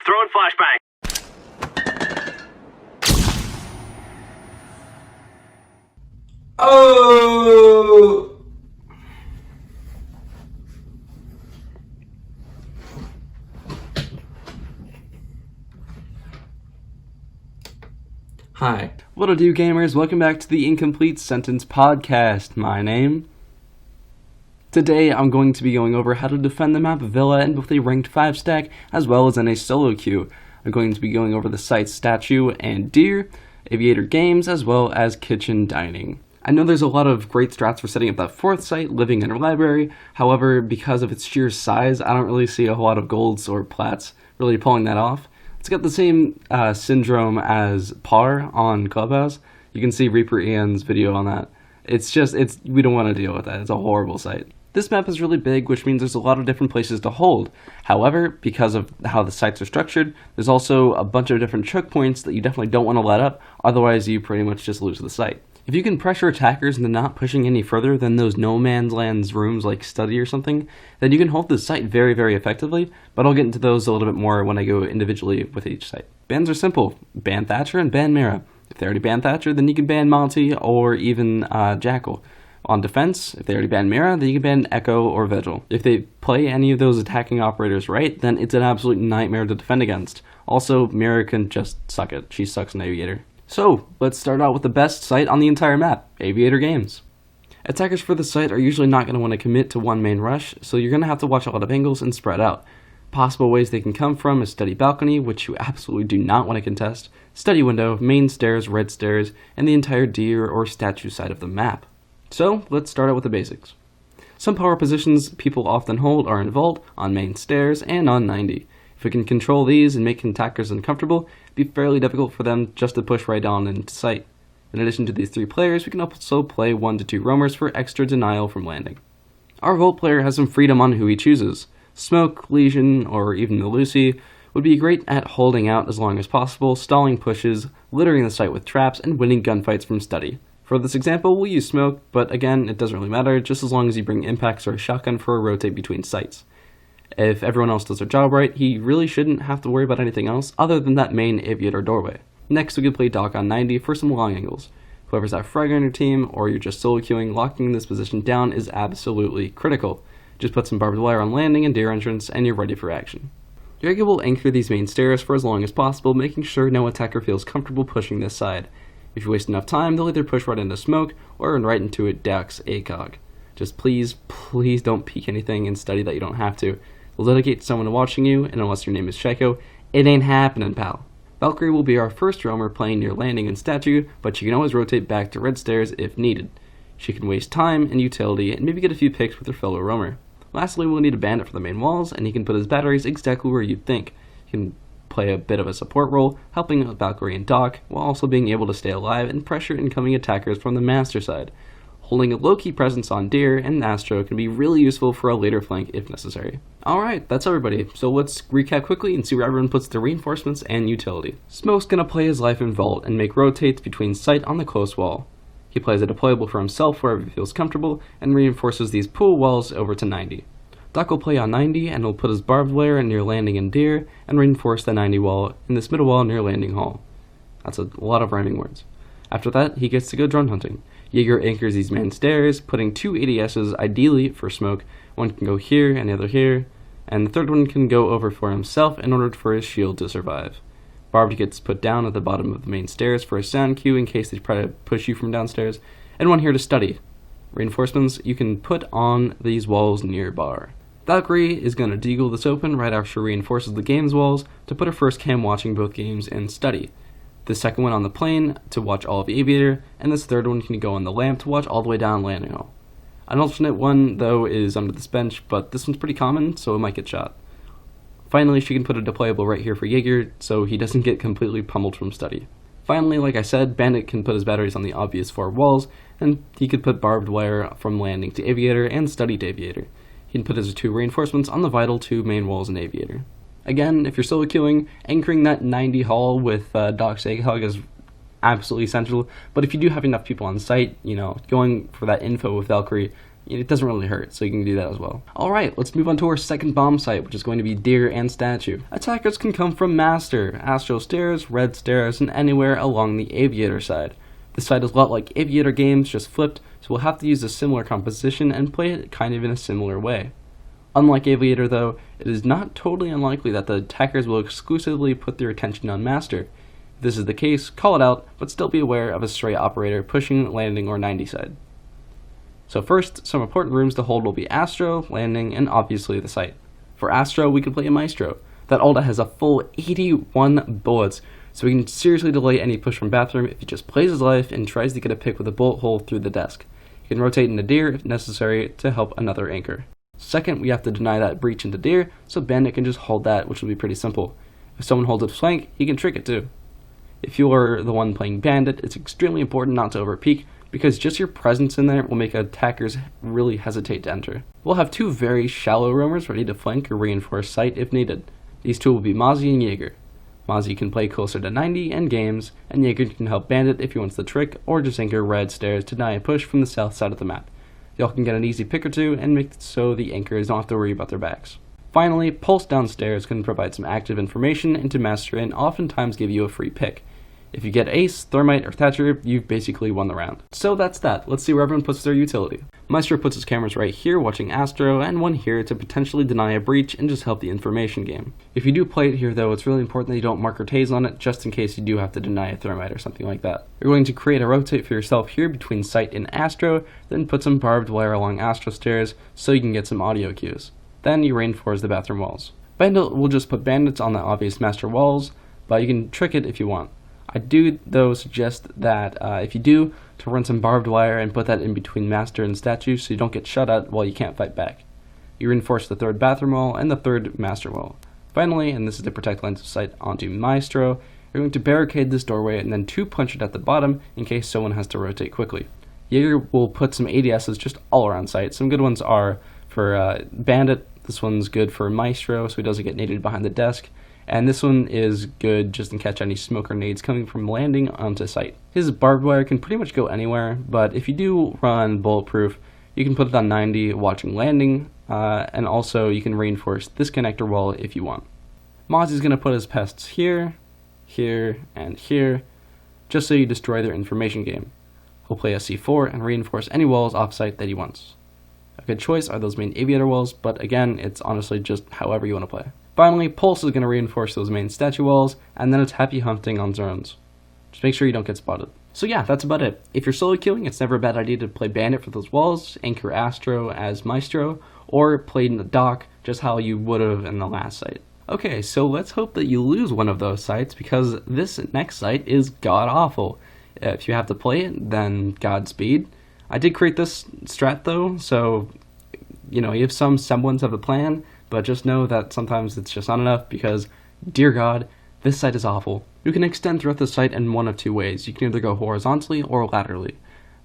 Throwing flashbang. Oh! Hi. What'll do, gamers? Welcome back to the Incomplete Sentence Podcast. My name. Today, I'm going to be going over how to defend the map Villa in both a ranked 5 stack as well as in a solo queue. I'm going to be going over the site's statue and deer, aviator games, as well as kitchen dining. I know there's a lot of great strats for setting up that 4th site, living in a library. However, because of its sheer size, I don't really see a whole lot of golds or plats really pulling that off. It's got the same syndrome as Par on Clubhouse. You can see Reaper Ian's video on that. We don't want to deal with that. It's a horrible site. This map is really big, which means there's a lot of different places to hold. However, because of how the sites are structured, there's also a bunch of different choke points that you definitely don't want to let up, otherwise you pretty much just lose the site. If you can pressure attackers into not pushing any further than those no man's lands rooms like study or something, then you can hold the site very, very effectively, but I'll get into those a little bit more when I go individually with each site. Bans are simple. Ban Thatcher and ban Mira. If they already ban Thatcher, then you can ban Monty or even Jackal. On defense, if they already ban Mira, then you can ban Echo or Vigil. If they play any of those attacking operators right, then it's an absolute nightmare to defend against. Also, Mira can just suck it. She sucks an Aviator. So, let's start out with the best site on the entire map, Aviator Games. Attackers for the site are usually not going to want to commit to one main rush, so you're going to have to watch a lot of angles and spread out. Possible ways they can come from is study balcony, which you absolutely do not want to contest, study window, main stairs, red stairs, and the entire deer or statue side of the map. So, let's start out with the basics. Some power positions people often hold are in vault, on main stairs, and on 90. If we can control these and make attackers uncomfortable, it'd be fairly difficult for them just to push right on into sight. In addition to these 3 players, we can also play 1 to 2 roamers for extra denial from landing. Our vault player has some freedom on who he chooses. Smoke, Legion, or even the Lucy would be great at holding out as long as possible, stalling pushes, littering the site with traps, and winning gunfights from study. For this example, we'll use Smoke, but again, it doesn't really matter, just as long as you bring impacts or a shotgun for a rotate between sites. If everyone else does their job right, he really shouldn't have to worry about anything else other than that main aviator doorway. Next, we could play Doc on 90 for some long angles. Whoever's that frag on your team, or you're just solo queuing, locking this position down is absolutely critical. Just put some barbed wire on landing and deer entrance, and you're ready for action. You're able to anchor these main stairs for as long as possible, making sure no attacker feels comfortable pushing this side. If you waste enough time, they'll either push right into Smoke, or run right into a Dax ACOG. Just please don't peek anything and study that you don't have to. Litigate someone watching you, and unless your name is Shaco, it ain't happening, pal. Valkyrie will be our first roamer playing near landing and statue, but she can always rotate back to red stairs if needed. She can waste time and utility and maybe get a few picks with her fellow roamer. Lastly, we'll need a bandit for the main walls, and he can put his batteries exactly where you'd think. He can play a bit of a support role, helping Valkyrie and Doc, while also being able to stay alive and pressure incoming attackers from the master side. Holding a low-key presence on Deer and Astro can be really useful for a later flank if necessary. Alright, that's everybody, so let's recap quickly and see where everyone puts their reinforcements and utility. Smoke's gonna play his life in Vault and make rotates between sight on the close wall. He plays a deployable for himself wherever he feels comfortable and reinforces these pool walls over to 90. Doc will play on 90 and will put his barbed wire near landing and deer and reinforce the 90 wall in this middle wall near landing hall. That's a lot of rhyming words. After that, he gets to go drone hunting. Jaeger anchors these main stairs, putting 2 ADSs ideally for Smoke. One can go here and the other here, and the third one can go over for himself in order for his shield to survive. Barbed gets put down at the bottom of the main stairs for a sound cue in case they try to push you from downstairs, and one here to study. Reinforcements you can put on these walls near bar. Valkyrie is going to deagle this open right after she reinforces the game's walls to put her first cam watching both games and study. The second one on the plane to watch all of Aviator, and this third one can go on the lamp to watch all the way down landing hall. An alternate one, though, is under this bench, but this one's pretty common, so it might get shot. Finally, she can put a deployable right here for Jaeger, so he doesn't get completely pummeled from study. Finally, like I said, Bandit can put his batteries on the obvious 4 walls, and he could put barbed wire from landing to Aviator and study to Aviator. He can put his 2 reinforcements on the vital 2 main walls in Aviator. Again, if you're solo queuing, anchoring that 90 hall with Doc's ACOG is absolutely essential, but if you do have enough people on site, going for that info with Valkyrie it doesn't really hurt, so you can do that as well. Alright, let's move on to our second bomb site, which is going to be Deer and Statue. Attackers can come from Master, Astro Stairs, Red Stairs, and anywhere along the Aviator side. This site is a lot like Aviator games, just flipped, so we'll have to use a similar composition and play it kind of in a similar way. Unlike Aviator though, it is not totally unlikely that the attackers will exclusively put their attention on Master. If this is the case, call it out, but still be aware of a stray operator pushing landing or 90 side. So first, some important rooms to hold will be Astro, Landing, and obviously the site. For Astro, we can play a Maestro. That Alda has a full 81 bullets, so we can seriously delay any push from Bathroom if he just plays his life and tries to get a pick with a bullet hole through the desk. He can rotate into Deer if necessary to help another anchor. Second, we have to deny that breach into Deer, so Bandit can just hold that, which will be pretty simple. If someone holds its flank, he can trick it too. If you are the one playing Bandit, it's extremely important not to overpeak, because just your presence in there will make attackers really hesitate to enter. We'll have two very shallow roamers ready to flank or reinforce site if needed. These two will be Mozzie and Jaeger. Mozzie can play closer to 90 and games, and Jaeger can help Bandit if he wants the trick, or just anchor Red Stairs to deny a push from the south side of the map. Y'all can get an easy pick or two and make it so the anchors don't have to worry about their backs. Finally, Pulse downstairs can provide some active information into Master and oftentimes give you a free pick. If you get Ace, Thermite, or Thatcher, you've basically won the round. So that's that. Let's see where everyone puts their utility. Maestro puts his cameras right here watching Astro, and one here to potentially deny a breach and just help the information game. If you do play it here though, it's really important that you don't mark or tase on it, just in case you do have to deny a Thermite or something like that. You're going to create a rotate for yourself here between Site and Astro, then put some barbed wire along Astro Stairs so you can get some audio cues. Then you reinforce the bathroom walls. Bandit will just put bandits on the obvious Master walls, but you can trick it if you want. I do, though, suggest that if you do, to run some barbed wire and put that in between Master and Statue so you don't get shot at while you can't fight back. You reinforce the third bathroom wall and the third Master wall. Finally, and this is to protect lines of sight onto Maestro, you're going to barricade this doorway and then two-punch it at the bottom in case someone has to rotate quickly. Jaeger will put some ADSs just all around sight. Some good ones are for Bandit. This one's good for Maestro so he doesn't get naded behind the desk. And this one is good just in catch any smoke or nades coming from landing onto site. His barbed wire can pretty much go anywhere, but if you do run bulletproof, you can put it on 90 watching landing, and also you can reinforce this connector wall if you want. Mozzie's going to put his pests here, here, and here, just so you destroy their information game. He'll play a C4 and reinforce any walls off-site that he wants. A good choice are those main aviator walls, but again, it's honestly just however you want to play. Finally, Pulse is going to reinforce those main statue walls, and then it's happy hunting on zones. Just make sure you don't get spotted. So yeah, that's about it. If you're solo queuing, it's never a bad idea to play Bandit for those walls, anchor Astro as Maestro, or play in the dock, just how you would have in the last site. Okay, so let's hope that you lose one of those sites, because this next site is god-awful. If you have to play it, then Godspeed. I did create this strat though, so you have some semblance of a plan, but just know that sometimes it's just not enough because, dear God, this site is awful. You can extend throughout the site in one of two ways. You can either go horizontally or laterally.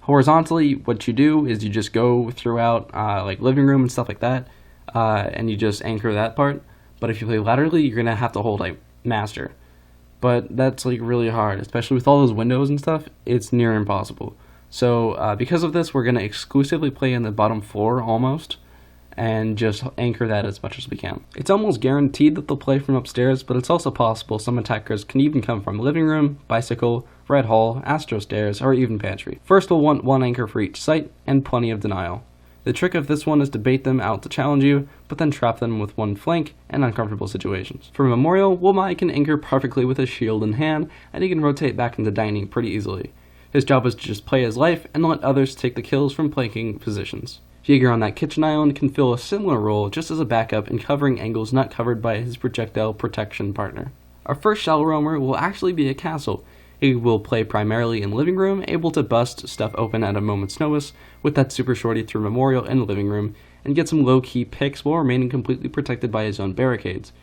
Horizontally, what you do is you just go throughout like living room and stuff like that, and you just anchor that part. But if you play laterally, you're going to have to hold like Master. But that's like really hard, especially with all those windows and stuff. It's near impossible. So because of this, we're going to exclusively play in the bottom floor almost, and just anchor that as much as we can. It's almost guaranteed that they'll play from upstairs, but it's also possible some attackers can even come from living room, bicycle, red hall, Astro Stairs, or even pantry. First we'll want one anchor for each site, and plenty of denial. The trick of this one is to bait them out to challenge you, but then trap them with one flank and uncomfortable situations. For Memorial, Womai can anchor perfectly with his shield in hand, and he can rotate back into dining pretty easily. His job is to just play his life and let others take the kills from planking positions. Jaeger on that kitchen island can fill a similar role just as a backup in covering angles not covered by his projectile protection partner. Our first shallow roamer will actually be a castle. He will play primarily in living room, able to bust stuff open at a moment's notice with that super shorty through Memorial and living room, and get some low-key picks while remaining completely protected by his own barricades.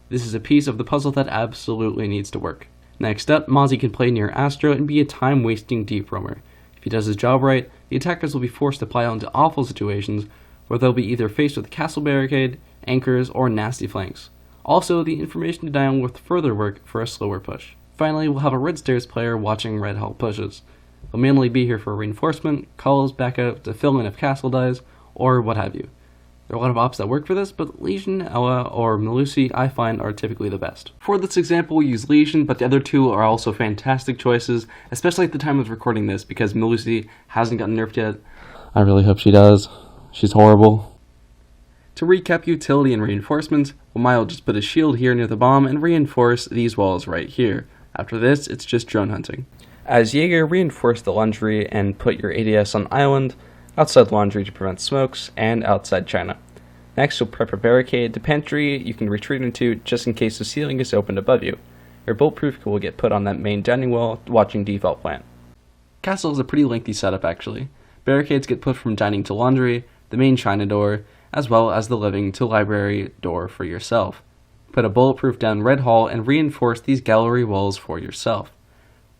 This is a piece of the puzzle that absolutely needs to work. Next up, Mozzie can play near Astro and be a time-wasting deep roamer. If he does his job right, the attackers will be forced to pile into awful situations where they'll be either faced with a castle barricade, anchors, or nasty flanks. Also, the information denial will further work for a slower push. Finally, we'll have a Red Stairs player watching Red Hall pushes. They'll mainly be here for reinforcement, calls, backup, to fill in if castle dies, or what have you. There are a lot of ops that work for this, but Lesion, Ella, or Melusi I find are typically the best. For this example, we'll use Lesion, but the other two are also fantastic choices, especially at the time of recording this, because Melusi hasn't gotten nerfed yet. I really hope she does. She's horrible. To recap utility and reinforcements, Wamai will just put a shield here near the bomb and reinforce these walls right here. After this, it's just drone hunting. As Jaeger, reinforce the laundry and put your ADS on island, outside laundry to prevent smokes, and outside China. Next, you'll prep a barricade to pantry you can retreat into just in case the ceiling is opened above you. Your bulletproof will get put on that main dining wall watching default plant. Castle is a pretty lengthy setup actually. Barricades get put from dining to laundry, the main China door, as well as the living to library door for yourself. Put a bulletproof down red hall and reinforce these gallery walls for yourself.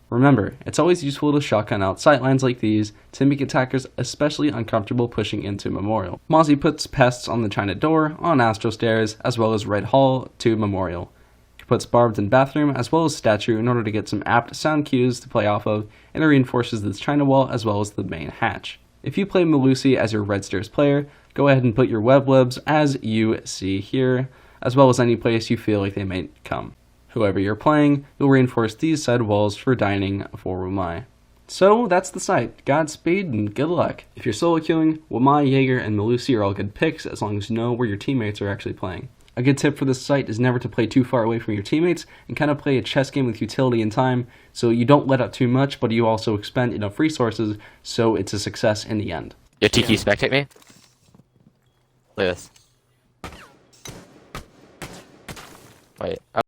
Remember, it's always useful to shotgun out sightlines like these to make attackers especially uncomfortable pushing into Memorial. Mozzie puts pests on the China door, on Astro Stairs, as well as Red Hall to Memorial. He puts barbed in bathroom as well as statue in order to get some apt sound cues to play off of, and it reinforces this China wall as well as the main hatch. If you play Melusi as your Red Stairs player, go ahead and put your webs as you see here, as well as any place you feel like they might come. Whoever you're playing, you'll reinforce these side walls for dining for Wamai. So that's the site. Godspeed and good luck. If you're solo queuing, Wamai, Jaeger, and Melusi are all good picks as long as you know where your teammates are actually playing. A good tip for this site is never to play too far away from your teammates and kind of play a chess game with utility and time so you don't let up too much but you also expend enough resources so it's a success in the end. Yo, TQ, spectate me? Look at this. Wait. Oh.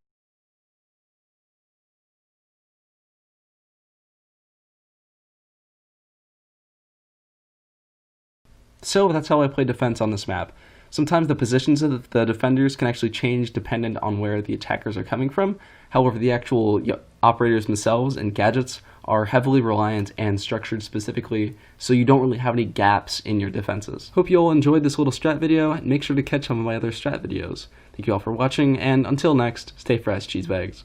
So that's how I play defense on this map. Sometimes the positions of the defenders can actually change dependent on where the attackers are coming from. However, the actual operators themselves and gadgets are heavily reliant and structured specifically, so you don't really have any gaps in your defenses. Hope you all enjoyed this little strat video, and make sure to catch some of my other strat videos. Thank you all for watching, and until next, stay fresh, cheesebags.